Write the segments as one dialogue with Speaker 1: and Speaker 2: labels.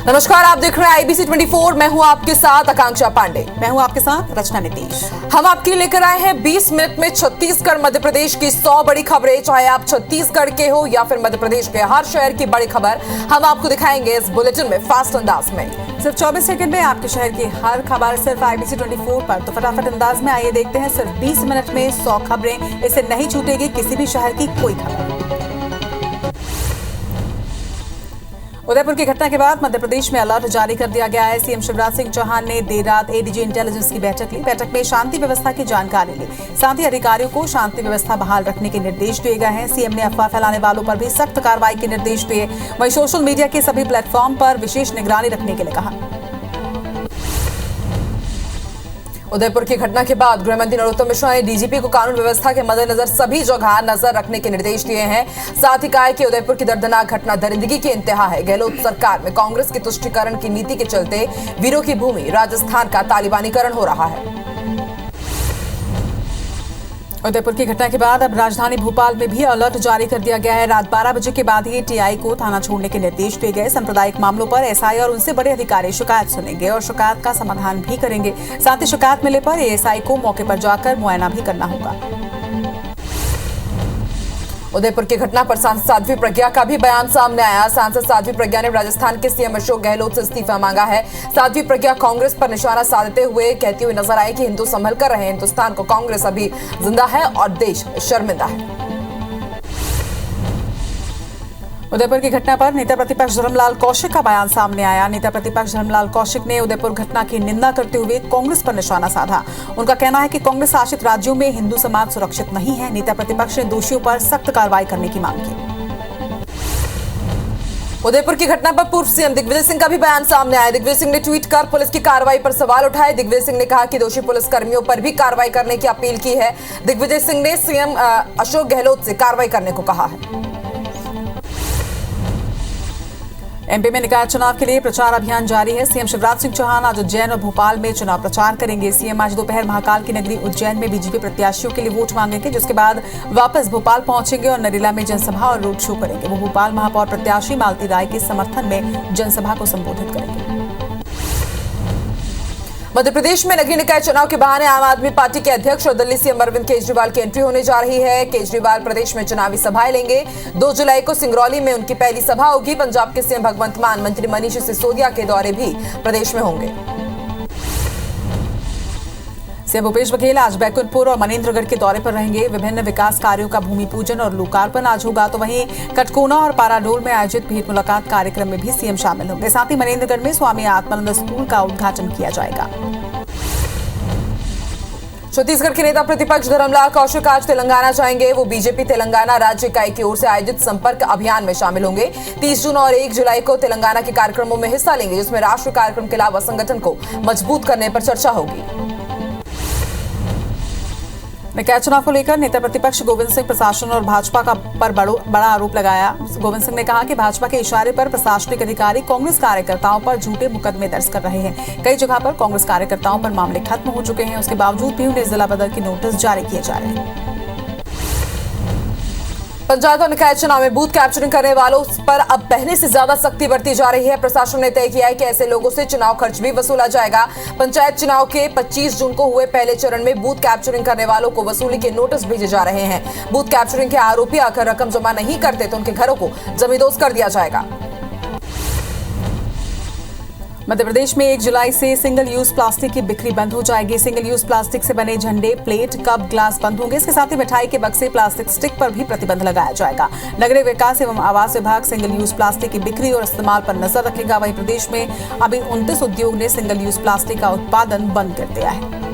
Speaker 1: नमस्कार, आप देख रहे हैं IBC 24। मैं हूं आपके साथ आकांक्षा पांडे।
Speaker 2: मैं हूं आपके साथ रचना नीतीश।
Speaker 1: हम आपके लिए लेकर आए हैं 20 मिनट में छत्तीसगढ़ मध्य प्रदेश की 100 बड़ी खबरें। चाहे आप छत्तीसगढ़ के हो या फिर मध्य प्रदेश के हर शहर की बड़ी खबर हम आपको दिखाएंगे इस बुलेटिन में फास्ट अंदाज में।
Speaker 2: सिर्फ 24 सेकंड में आपके शहर की हर खबर सिर्फ IBC 24 पर। तो फटाफट अंदाज में आइए देखते हैं सिर्फ 20 मिनट में 100 खबरें। इससे नहीं छूटेगी किसी भी शहर की कोई खबर। उदयपुर की घटना के बाद मध्य प्रदेश में अलर्ट जारी कर दिया गया है। सीएम शिवराज सिंह चौहान ने देर रात ADG इंटेलिजेंस की बैठक ली। बैठक में शांति व्यवस्था की जानकारी ली। साथ ही अधिकारियों को शांति व्यवस्था बहाल रखने के निर्देश दिए गए हैं। सीएम ने अफवाह फैलाने वालों पर भी सख्त कार्रवाई के निर्देश दिए। वहीं सोशल मीडिया के सभी प्लेटफॉर्म पर विशेष निगरानी रखने के लिए कहा।
Speaker 1: उदयपुर की घटना के बाद गृह मंत्री नरोत्तम मिश्रा ने DGP को कानून व्यवस्था के मद्देनजर सभी जगह नजर रखने के निर्देश दिए हैं। साथ ही कहा है कि उदयपुर की दर्दनाक घटना दरिंदगी की इंतहा है। गहलोत सरकार में कांग्रेस की तुष्टीकरण की नीति के चलते वीरों की भूमि राजस्थान का तालिबानीकरण हो रहा है।
Speaker 2: उदयपुर की घटना के बाद अब राजधानी भोपाल में भी अलर्ट जारी कर दिया गया है। रात 12 बजे के बाद ही TI को थाना छोड़ने के निर्देश दिए गए। सांप्रदायिक मामलों पर SI और उनसे बड़े अधिकारी शिकायत सुनेंगे और शिकायत का समाधान भी करेंगे। साथ ही शिकायत मिलने पर ASI को मौके पर जाकर मुआयना भी करना होगा।
Speaker 1: उदयपुर की घटना पर सांसद साध्वी प्रज्ञा का भी बयान सामने आया। सांसद साध्वी प्रज्ञा ने राजस्थान के CM अशोक गहलोत से इस्तीफा मांगा है। साध्वी प्रज्ञा कांग्रेस पर निशाना साधते हुए कहती हुई नजर आई कि हिंदू संभल कर रहे हिंदुस्तान को कांग्रेस अभी जिंदा है और देश शर्मिंदा है।
Speaker 2: उदयपुर की घटना पर नेता प्रतिपक्ष धर्मलाल कौशिक का बयान सामने आया। नेता प्रतिपक्ष धर्मलाल कौशिक ने उदयपुर घटना की निंदा करते हुए कांग्रेस पर निशाना साधा। उनका कहना है कि कांग्रेस शासित राज्यों में हिंदू समाज सुरक्षित नहीं है। नेता प्रतिपक्ष ने दोषियों पर सख्त कार्रवाई करने की मांग की।
Speaker 1: उदयपुर की घटना पर पूर्व CM दिग्विजय सिंह का भी बयान सामने आया। दिग्विजय सिंह ने ट्वीट कर पुलिस की कार्रवाई पर सवाल उठाए। दिग्विजय सिंह ने कहा कि दोषी पुलिस कर्मियों पर भी कार्रवाई करने की अपील की है। दिग्विजय सिंह ने CM अशोक गहलोत से कार्रवाई करने को कहा है।
Speaker 2: MP में निकाय चुनाव के लिए प्रचार अभियान जारी है। CM शिवराज सिंह चौहान आज उज्जैन और भोपाल में चुनाव प्रचार करेंगे। CM आज दोपहर महाकाल की नगरी उज्जैन में BJP प्रत्याशियों के लिए वोट मांगेंगे, जिसके बाद वापस भोपाल पहुंचेंगे और नरेला में जनसभा और रोड शो करेंगे। वो भोपाल महापौर प्रत्याशी मालती राय के समर्थन में जनसभा को संबोधित करेंगे। मध्य प्रदेश में नगरीय निकाय चुनाव के बहाने आम आदमी पार्टी के अध्यक्ष और दिल्ली CM अरविंद केजरीवाल की एंट्री होने जा रही है। केजरीवाल प्रदेश में चुनावी सभाएं लेंगे। 2 जुलाई को सिंगरौली में उनकी पहली सभा होगी। पंजाब के CM भगवंत मान, मंत्री मनीष सिसोदिया के दौरे भी प्रदेश में होंगे। CM भूपेश बघेल आज बैकुंठपुर और मनेन्द्रगढ़ के दौरे पर रहेंगे। विभिन्न विकास कार्यों का भूमि पूजन और लोकार्पण आज होगा। तो वहीं कटकोना और पाराडोल में आयोजित भेंट मुलाकात कार्यक्रम में भी CM शामिल होंगे। साथ ही मनेन्द्रगढ़ में स्वामी आत्मानंद स्कूल का उद्घाटन किया जाएगा। छत्तीसगढ़ के नेता प्रतिपक्ष धर्मलाल कौशिक आज तेलंगाना जाएंगे। वो BJP तेलंगाना राज्य इकाई की ओर से आयोजित संपर्क अभियान में शामिल होंगे। 30 जून और 1 जुलाई को तेलंगाना के कार्यक्रमों में हिस्सा लेंगे, जिसमें राष्ट्रीय कार्यक्रम के अलावा संगठन को मजबूत करने पर चर्चा होगी। निकाय चुनाव को लेकर नेता प्रतिपक्ष गोविंद सिंह प्रशासन और भाजपा पर बड़ा आरोप लगाया। गोविंद सिंह ने कहा कि भाजपा के इशारे पर प्रशासनिक अधिकारी कांग्रेस कार्यकर्ताओं पर झूठे मुकदमे दर्ज कर रहे हैं। कई जगह पर कांग्रेस कार्यकर्ताओं पर मामले खत्म हो चुके हैं। उसके बावजूद भी उन्हें जिला बदल के नोटिस जारी किए जा रहे हैं।
Speaker 1: पंचायत और निकाय चुनाव में बूथ कैप्चरिंग करने वालों पर अब पहले से ज्यादा सख्ती बरती जा रही है। प्रशासन ने तय किया है कि ऐसे लोगों से चुनाव खर्च भी वसूला जाएगा। पंचायत चुनाव के 25 जून को हुए पहले चरण में बूथ कैप्चरिंग करने वालों को वसूली के नोटिस भेजे जा रहे हैं। बूथ कैप्चरिंग के आरोपी आकर रकम जमा नहीं करते तो उनके घरों को जमींदोज कर दिया जाएगा।
Speaker 2: मध्य प्रदेश में 1 जुलाई से सिंगल यूज प्लास्टिक की बिक्री बंद हो जाएगी। सिंगल यूज प्लास्टिक से बने झंडे, प्लेट, कप, ग्लास बंद होंगे। इसके साथ ही मिठाई के बक्से, प्लास्टिक स्टिक पर भी प्रतिबंध लगाया जाएगा। नगरीय विकास एवं आवास विभाग सिंगल यूज प्लास्टिक की बिक्री और इस्तेमाल पर नजर रखेगा। वहीं प्रदेश में अभी 29 उद्योग ने सिंगल यूज प्लास्टिक का उत्पादन बंद कर दिया है।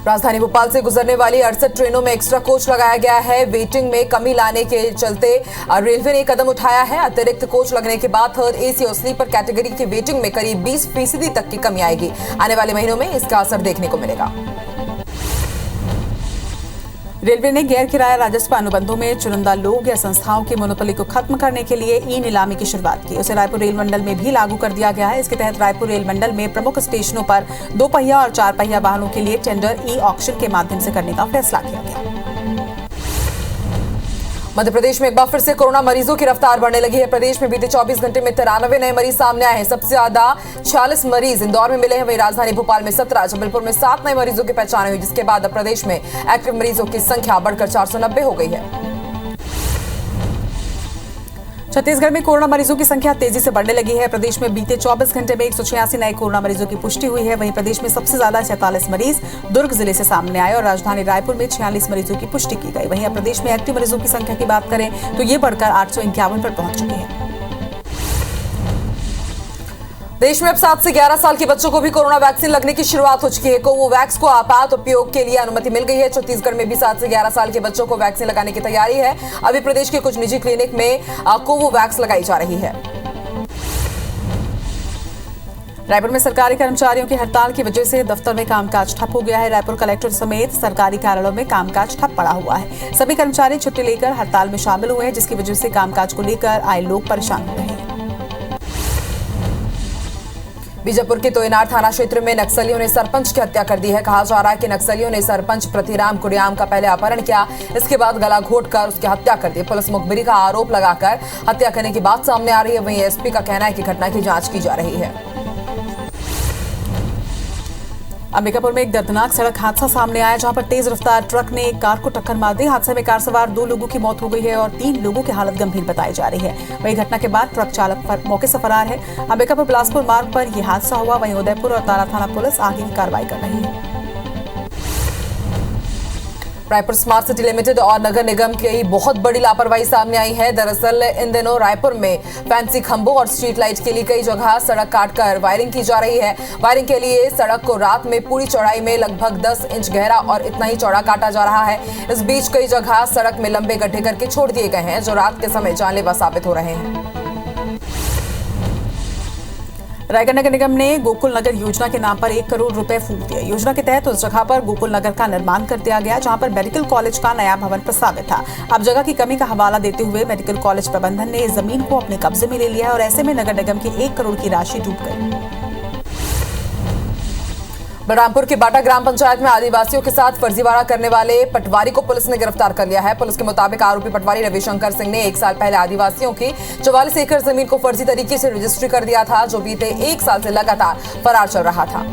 Speaker 1: राजधानी भोपाल से गुजरने वाली 68 ट्रेनों में एक्स्ट्रा कोच लगाया गया है। वेटिंग में कमी लाने के चलते रेलवे ने कदम उठाया है। अतिरिक्त कोच लगने के बाद थर्ड AC और स्लीपर कैटेगरी की वेटिंग में करीब 20% तक की कमी आएगी। आने वाले महीनों में इसका असर देखने को मिलेगा।
Speaker 2: रेलवे ने गैर किराया राजस्व अनुबंधों में चुनिंदा लोग या संस्थाओं की मोनोपोली को खत्म करने के लिए ई-नीलामी की शुरुआत की। उसे रायपुर रेल मंडल में भी लागू कर दिया गया है। इसके तहत रायपुर रेल मंडल में प्रमुख स्टेशनों पर 2 पहिया और 4 पहिया वाहनों के लिए टेंडर ई-ऑक्शन के माध्यम से करने का फैसला किया गया।
Speaker 1: मध्य प्रदेश में एक बार फिर से कोरोना मरीजों की रफ्तार बढ़ने लगी है। प्रदेश में बीते 24 घंटे में 93 नए मरीज सामने आए हैं। सबसे ज्यादा 46 मरीज इंदौर में मिले हैं। वहीं राजधानी भोपाल में 17, जबलपुर में 7 नए मरीजों की पहचान हुई, जिसके बाद अब प्रदेश में एक्टिव मरीजों की संख्या बढ़कर 490 हो गई है।
Speaker 2: छत्तीसगढ़ में कोरोना मरीजों की संख्या तेजी से बढ़ने लगी है। प्रदेश में बीते 24 घंटे में 186 नए कोरोना मरीजों की पुष्टि हुई है। वहीं प्रदेश में सबसे ज्यादा 46 मरीज दुर्ग जिले से सामने आए और राजधानी रायपुर में 46 मरीजों की पुष्टि की गई। वहीं अब प्रदेश में एक्टिव मरीजों की संख्या की बात करें तो ये बढ़कर 851 पर पहुंच चुकी है।
Speaker 1: देश में अब 7 से 11 साल के बच्चों को भी कोरोना वैक्सीन लगने की शुरुआत हो चुकी है। कोवोवैक्स को आपात उपयोग के लिए अनुमति मिल गई है। छत्तीसगढ़ में भी 7 से 11 साल के बच्चों को वैक्सीन लगाने की तैयारी है। अभी प्रदेश के कुछ निजी क्लिनिक में कोवोवैक्स लगाई जा रही है।
Speaker 2: रायपुर में सरकारी कर्मचारियों की हड़ताल की वजह से दफ्तर में कामकाज ठप हो गया है। रायपुर कलेक्टर समेत सरकारी कार्यालयों में कामकाज ठप पड़ा हुआ है। सभी कर्मचारी छुट्टी लेकर हड़ताल में शामिल हुए हैं, जिसकी वजह से कामकाज को लेकर आए लोग परेशान हो रहे हैं।
Speaker 1: बीजापुर के तोयनार थाना क्षेत्र में नक्सलियों ने सरपंच की हत्या कर दी है। कहा जा रहा है कि नक्सलियों ने सरपंच पृथ्वीराम कुरियाम का पहले अपहरण किया, इसके बाद गला घोंटकर उसकी हत्या कर दी। पुलिस मुखबिरी का आरोप लगाकर हत्या करने की बात सामने आ रही है। वहीं एसपी का कहना है कि घटना की जांच की जा रही है।
Speaker 2: अंबिकापुर में एक दर्दनाक सड़क हादसा सामने आया, जहां पर तेज रफ्तार ट्रक ने एक कार को टक्कर मार दी। हादसे में कार सवार 2 लोगों की मौत हो गई है और 3 लोगों की हालत गंभीर बताई जा रही है। वहीं घटना के बाद ट्रक चालक मौके से फरार है। अंबिकापुर बिलासपुर मार्ग पर यह हादसा हुआ। वहीं उदयपुर और तारा थाना पुलिस आगे की कार्रवाई कर रही है।
Speaker 1: रायपुर स्मार्ट सिटी लिमिटेड और नगर निगम की बहुत बड़ी लापरवाही सामने आई है। दरअसल इन दिनों रायपुर में फैंसी खंभों और स्ट्रीट लाइट के लिए कई जगह सड़क काटकर वायरिंग की जा रही है। वायरिंग के लिए सड़क को रात में पूरी चौड़ाई में लगभग 10 इंच गहरा और इतना ही चौड़ा काटा जा रहा है। इस बीच कई जगह सड़क में लंबे गड्ढे करके छोड़ दिए गए हैं, जो रात के समय जानलेवा साबित हो रहे हैं।
Speaker 2: रायगढ़ नगर निगम ने गोकुल नगर योजना के नाम पर 1 करोड़ रुपए फूंक दिए। योजना के तहत उस जगह पर गोकुल नगर का निर्माण कर दिया गया, जहां पर मेडिकल कॉलेज का नया भवन प्रस्तावित था। अब जगह की कमी का हवाला देते हुए मेडिकल कॉलेज प्रबंधन ने इस जमीन को अपने कब्जे में ले लिया है और ऐसे में नगर निगम की 1 करोड़ की राशि डूब गई।
Speaker 1: बलरामपुर के बाटा ग्राम पंचायत में आदिवासियों के साथ फर्जीवाड़ा करने वाले पटवारी को पुलिस ने गिरफ्तार कर लिया है। पुलिस के मुताबिक आरोपी पटवारी रविशंकर सिंह ने 1 साल पहले आदिवासियों की 44 एकड़ जमीन को फर्जी तरीके से रजिस्ट्री कर दिया था, जो बीते 1 साल से लगातार फरार चल रहा था।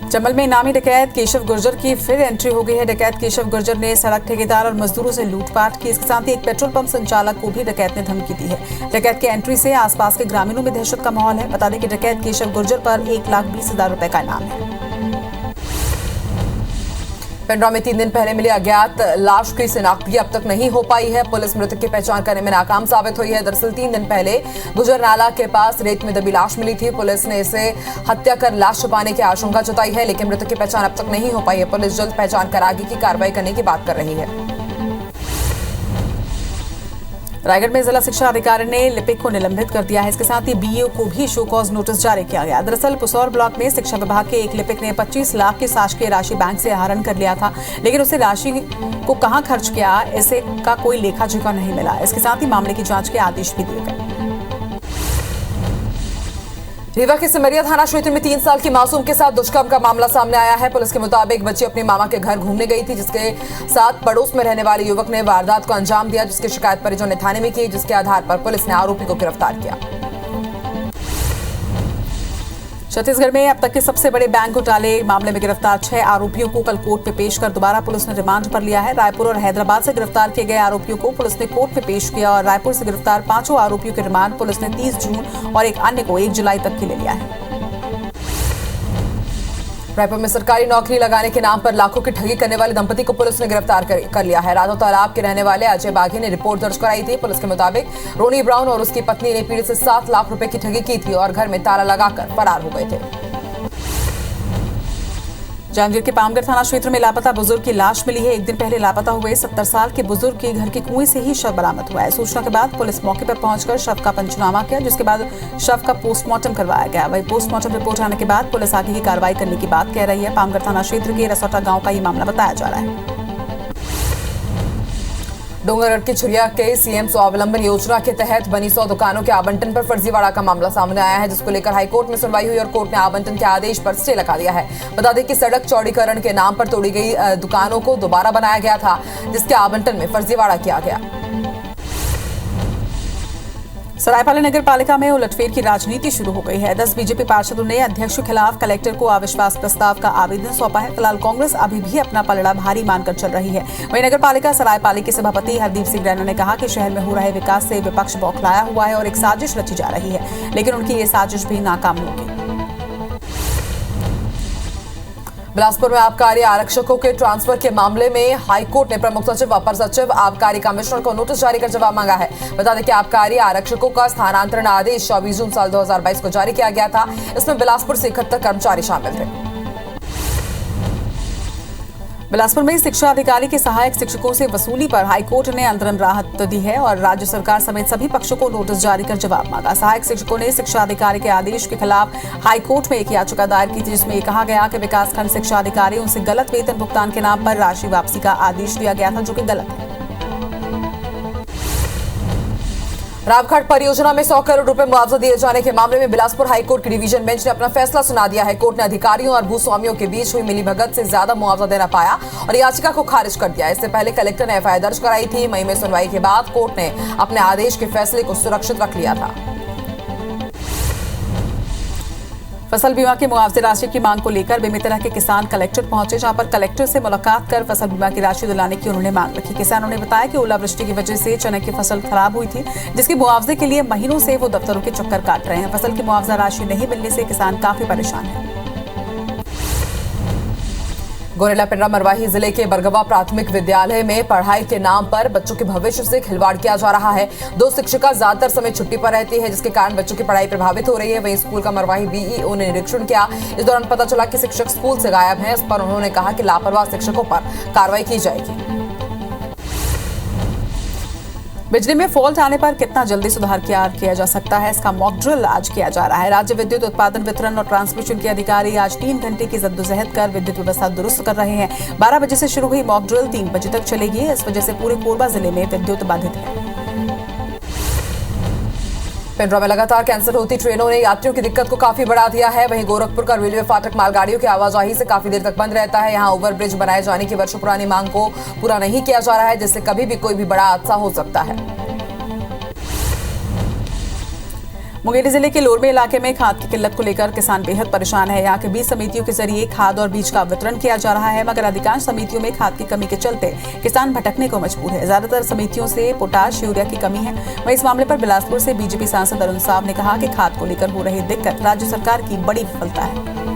Speaker 2: चंबल में इनामी डकैत केशव गुर्जर की फिर एंट्री हो गई है। डकैत केशव गुर्जर ने सड़क ठेकेदार और मजदूरों से लूटपाट की। इसके साथ ही एक पेट्रोल पंप संचालक को भी डकैत ने धमकी दी है। डकैत की एंट्री से आसपास के ग्रामीणों में दहशत का माहौल है। बता दें कि डकैत केशव गुर्जर पर 1,20,000 रुपए का इनाम है।
Speaker 1: पेंड्रा में 3 दिन पहले मिली अज्ञात लाश की शिनाख्त अब तक नहीं हो पाई है। पुलिस मृतक की पहचान करने में नाकाम साबित हुई है। दरअसल 3 दिन पहले गुजर नाला के पास रेत में दबी लाश मिली थी। पुलिस ने इसे हत्या कर लाश छुपाने की आशंका जताई है, लेकिन मृतक की पहचान अब तक नहीं हो पाई है। पुलिस जल्द पहचान कर आगे की कार्रवाई करने की बात कर रही है।
Speaker 2: रायगढ़ में जिला शिक्षा अधिकारी ने लिपिक को निलंबित कर दिया है। इसके साथ ही बीईओ को भी शो कॉज नोटिस जारी किया गया। दरअसल पुसौर ब्लॉक में शिक्षा विभाग के एक लिपिक ने 25 लाख की शासकीय राशि बैंक से आहरण कर लिया था, लेकिन उसे राशि को कहां खर्च किया इसे का कोई लेखा जोखा नहीं मिला। इसके साथ ही मामले की जांच के आदेश भी दिए गए।
Speaker 1: रीवा के सिमरिया थाना क्षेत्र में 3 साल की मासूम के साथ दुष्कर्म का मामला सामने आया है। पुलिस के मुताबिक बच्ची अपने मामा के घर घूमने गई थी, जिसके साथ पड़ोस में रहने वाले युवक ने वारदात को अंजाम दिया, जिसकी शिकायत परिजनों ने थाने में की, जिसके आधार पर पुलिस ने आरोपी को गिरफ्तार किया।
Speaker 2: छत्तीसगढ़ में अब तक के सबसे बड़े बैंक घोटाले मामले में गिरफ्तार 6 आरोपियों को कल कोर्ट में पेश कर दोबारा पुलिस ने रिमांड पर लिया है। रायपुर और हैदराबाद से गिरफ्तार किए गए आरोपियों को पुलिस ने कोर्ट में पेश किया और रायपुर से गिरफ्तार 5 आरोपियों के रिमांड पुलिस ने 30 जून और एक अन्य को 1 जुलाई तक के लिए लिया है।
Speaker 1: रायपुर में सरकारी नौकरी लगाने के नाम पर लाखों की ठगी करने वाले दंपति को पुलिस ने गिरफ्तार कर लिया है। राधो तालाब के रहने वाले अजय बाघी ने रिपोर्ट दर्ज कराई थी। पुलिस के मुताबिक रोनी ब्राउन और उसकी पत्नी ने पीड़ित से 7 लाख रुपए की ठगी की थी और घर में ताला लगाकर फरार हो गए थे।
Speaker 2: जांजगीर के पामगढ़ थाना क्षेत्र में लापता बुजुर्ग की लाश मिली है। 1 दिन पहले लापता हुए 70 साल के बुजुर्ग के घर के कुएं से ही शव बरामद हुआ है। सूचना के बाद पुलिस मौके पर पहुंचकर शव का पंचनामा किया, जिसके बाद शव का पोस्टमार्टम करवाया गया। वहीं पोस्टमार्टम रिपोर्ट आने के बाद पुलिस आगे की कार्रवाई करने की बात कह रही है। पामगढ़ थाना क्षेत्र के रसौटा गांव का ये मामला बताया जा रहा है।
Speaker 1: डोंगरगढ़ की छुरिया के सीएम स्वावलंबन योजना के तहत बनी 100 दुकानों के आवंटन पर फर्जीवाड़ा का मामला सामने आया है, जिसको लेकर हाईकोर्ट में सुनवाई हुई और कोर्ट ने आवंटन के आदेश पर स्टे लगा दिया है। बता दें कि सड़क चौड़ीकरण के नाम पर तोड़ी गई दुकानों को दोबारा बनाया गया था, जिसके आवंटन में फर्जीवाड़ा किया गया।
Speaker 2: सरायपाली नगर पालिका में उलटफेर की राजनीति शुरू हो गई है। 10 बीजेपी पार्षदों ने अध्यक्ष के खिलाफ कलेक्टर को अविश्वास प्रस्ताव का आवेदन सौंपा है। फिलहाल कांग्रेस अभी भी अपना पलड़ा भारी मानकर चल रही है। वहीं नगर पालिका सरायपाली के सभापति हरदीप सिंह रैना ने कहा कि शहर में हो रहे विकास से विपक्ष बौखलाया हुआ है और एक साजिश रची जा रही है, लेकिन उनकी ये साजिश भी नाकाम होगी।
Speaker 1: बिलासपुर में आबकारी आरक्षकों के ट्रांसफर के मामले में हाईकोर्ट ने प्रमुख सचिव, अपर सचिव, आबकारी कमिश्नर को नोटिस जारी कर जवाब मांगा है। बता दें कि आबकारी आरक्षकों का स्थानांतरण आदेश 24 जून साल 2022 को जारी किया गया था। इसमें बिलासपुर से 71 कर्मचारी शामिल थे।
Speaker 2: बिलासपुर में शिक्षा अधिकारी के सहायक शिक्षकों से वसूली पर हाईकोर्ट ने अंतरिम राहत दी है और राज्य सरकार समेत सभी पक्षों को नोटिस जारी कर जवाब मांगा। सहायक शिक्षकों ने शिक्षा अधिकारी के आदेश के खिलाफ हाईकोर्ट में एक याचिका दायर की थी, जिसमें यह कहा गया कि विकासखंड शिक्षा अधिकारी उनसे गलत वेतन भुगतान के नाम पर राशि वापसी का आदेश दिया गया था, जो कि गलत है।
Speaker 1: रावघाट परियोजना में 100 करोड़ रुपए मुआवजा दिए जाने के मामले में बिलासपुर हाईकोर्ट की डिवीजन बेंच ने अपना फैसला सुना दिया है। कोर्ट ने अधिकारियों और भूस्वामियों के बीच हुई मिलीभगत से ज्यादा मुआवजा देना पाया और याचिका को खारिज कर दिया। इससे पहले कलेक्टर ने एफआईआर दर्ज कराई थी। मई में सुनवाई के बाद कोर्ट ने अपने आदेश के फैसले को सुरक्षित रख लिया था।
Speaker 2: फसल बीमा की मुआवजे राशि की मांग को लेकर बेमेतरा के किसान कलेक्टर पहुंचे, जहां पर कलेक्टर से मुलाकात कर फसल बीमा की राशि दिलाने की उन्होंने मांग रखी। किसानों ने बताया कि ओलावृष्टि की वजह से चने की फसल खराब हुई थी, जिसके मुआवजे के लिए महीनों से वो दफ्तरों के चक्कर काट रहे हैं। फसल की मुआवजा राशि नहीं मिलने से किसान काफी परेशान है।
Speaker 1: गोरेला पिंडरा मरवाही जिले के बरगवा प्राथमिक विद्यालय में पढ़ाई के नाम पर बच्चों के भविष्य से खिलवाड़ किया जा रहा है। 2 शिक्षिका ज्यादातर समय छुट्टी पर रहती है, जिसके कारण बच्चों की पढ़ाई प्रभावित हो रही है। वहीं स्कूल का मरवाही बीईओ ने निरीक्षण किया। इस दौरान पता चला कि शिक्षक स्कूल से गायब हैं। इस पर उन्होंने कहा कि लापरवाह शिक्षकों पर कार्रवाई की जाएगी।
Speaker 2: बिजली में फॉल्ट आने पर कितना जल्दी सुधार किया जा सकता है, इसका मॉक ड्रिल आज किया जा रहा है। राज्य विद्युत उत्पादन वितरण और ट्रांसमिशन के अधिकारी आज 3 घंटे की जद्दोजहद कर विद्युत व्यवस्था दुरुस्त कर रहे हैं। 12 बजे से शुरू हुई मॉक ड्रिल 3 बजे तक चलेगी। इस वजह से पूरे कोरबा जिले में विद्युत बाधित है।
Speaker 1: पिंडरा में लगातार कैंसिल होती ट्रेनों ने यात्रियों की दिक्कत को काफी बढ़ा दिया है। वहीं गोरखपुर का रेलवे फाटक मालगाड़ियों की आवाजाही से काफी देर तक बंद रहता है। यहां ओवरब्रिज बनाए जाने की वर्षों पुरानी मांग को पूरा नहीं किया जा रहा है, जिससे कभी भी कोई भी बड़ा हादसा हो सकता है।
Speaker 2: मुंगेली जिले के लोरमे इलाके में खाद की किल्लत को लेकर किसान बेहद परेशान है। यहाँ के बीज समितियों के जरिए खाद और बीज का वितरण किया जा रहा है, मगर अधिकांश समितियों में खाद की कमी के चलते किसान भटकने को मजबूर है। ज्यादातर समितियों से पोटाश, यूरिया की कमी है। वहीं इस मामले पर बिलासपुर से बीजेपी सांसद अरुण साहब ने कहा कि खाद को लेकर हो रही दिक्कत राज्य सरकार की बड़ी विफलता है।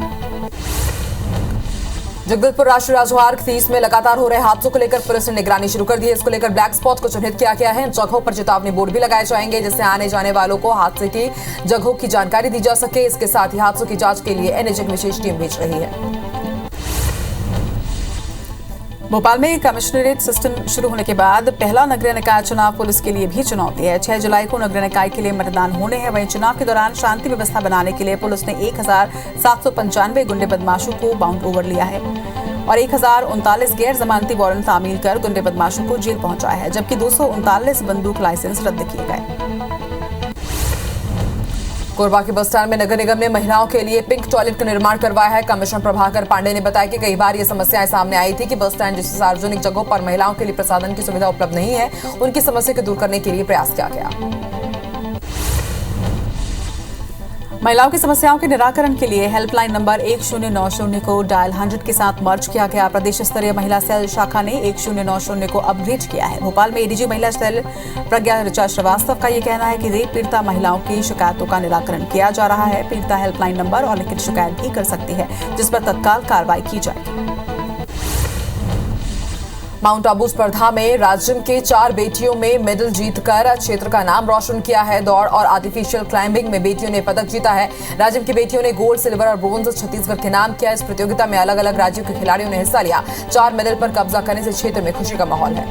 Speaker 1: जगदलपुर राष्ट्रीय राजमार्ग 30 में लगातार हो रहे हादसों को लेकर पुलिस ने निगरानी शुरू कर दी है। इसको लेकर ब्लैक स्पॉट को चिन्हित किया गया है। जगहों पर चेतावनी बोर्ड भी लगाए जाएंगे, जिससे आने जाने वालों को हादसे की जगहों की जानकारी दी जा सके। इसके साथ ही हादसों की जांच के लिए एनएचए विशेष टीम भेज रही है।
Speaker 2: भोपाल में कमिश्नरेट सिस्टम शुरू होने के बाद पहला नगरीय निकाय चुनाव पुलिस के लिए भी चुनौती है। 6 जुलाई को नगरीय निकाय के लिए मतदान होने हैं। वहीं चुनाव के दौरान शांति व्यवस्था बनाने के लिए पुलिस ने 1795 गुंडे बदमाशों को बाउंड ओवर लिया है और 1039 गैर जमानती वारंट तामील कर गुंडे बदमाशों को जेल पहुंचाया है, जबकि 239 बंदूक लाइसेंस रद्द किए गए।
Speaker 1: कोरबा के बस स्टैंड में नगर निगम ने महिलाओं के लिए पिंक टॉयलेट का निर्माण करवाया है। कमिश्नर प्रभाकर पांडे ने बताया कि कई बार ये समस्याएं सामने आई थी कि बस स्टैंड जैसी सार्वजनिक जगहों पर महिलाओं के लिए प्रसाधन की सुविधा उपलब्ध नहीं है। उनकी समस्या को दूर करने के लिए प्रयास किया गया।
Speaker 2: महिलाओं की समस्याओं के निराकरण के लिए हेल्पलाइन नंबर 1090 को डायल 100 के साथ मर्ज किया गया। प्रदेश स्तरीय महिला सेल शाखा ने 1090 को अपग्रेड किया है। भोपाल में एडीजी महिला सेल प्रज्ञा ऋचा श्रीवास्तव का ये कहना है कि रेप पीड़िता महिलाओं की शिकायतों का निराकरण किया जा रहा है। पीड़िता हेल्पलाइन नंबर और लिखित शिकायत भी कर सकती है, जिस पर तत्काल कार्रवाई की जाएगी। माउंट आबू स्पर्धा में राज्य के 4 बेटियों में मेडल जीतकर क्षेत्र का नाम रोशन किया है। दौड़ और आर्टिफिशियल क्लाइंबिंग में बेटियों ने पदक जीता है। राज्य की बेटियों ने गोल्ड, सिल्वर और ब्रोंज छत्तीसगढ़ के नाम किया। इस प्रतियोगिता में अलग अलग राज्यों के खिलाड़ियों ने हिस्सा लिया। 4 मेडल पर कब्जा करने से क्षेत्र में खुशी का माहौल है।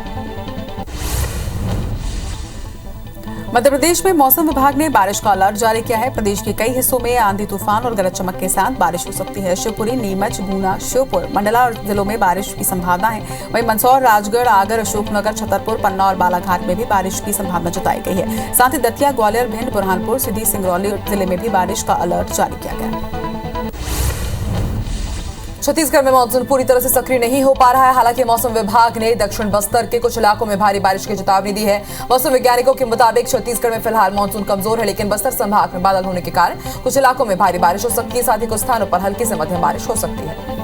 Speaker 2: मध्य प्रदेश में मौसम विभाग ने बारिश का अलर्ट जारी किया है। प्रदेश के कई हिस्सों में आंधी तूफान और गरज चमक के साथ बारिश हो सकती है। शिवपुरी, नीमच, गुना, श्योपुर, मंडला और जिलों में बारिश की संभावना है। वहीं मंदसौर, राजगढ़, आगर, अशोकनगर, छतरपुर, पन्ना और बालाघाट में भी बारिश की संभावना जताई गई है। साथ ही दतिया, ग्वालियर, भिंड, बुरहानपुर, सीधी, सिंगरौली जिले में भी बारिश का अलर्ट जारी किया गया है।
Speaker 1: छत्तीसगढ़ में मानसून पूरी तरह से सक्रिय नहीं हो पा रहा है। हालांकि मौसम विभाग ने दक्षिण बस्तर के कुछ इलाकों में भारी बारिश की चेतावनी दी है। मौसम वैज्ञानिकों के मुताबिक छत्तीसगढ़ में फिलहाल मानसून कमजोर है, लेकिन बस्तर संभाग में बादल होने के कारण कुछ इलाकों में भारी बारिश हो सकती है। साथ ही कुछ स्थानों पर हल्की से मध्यम बारिश हो सकती है।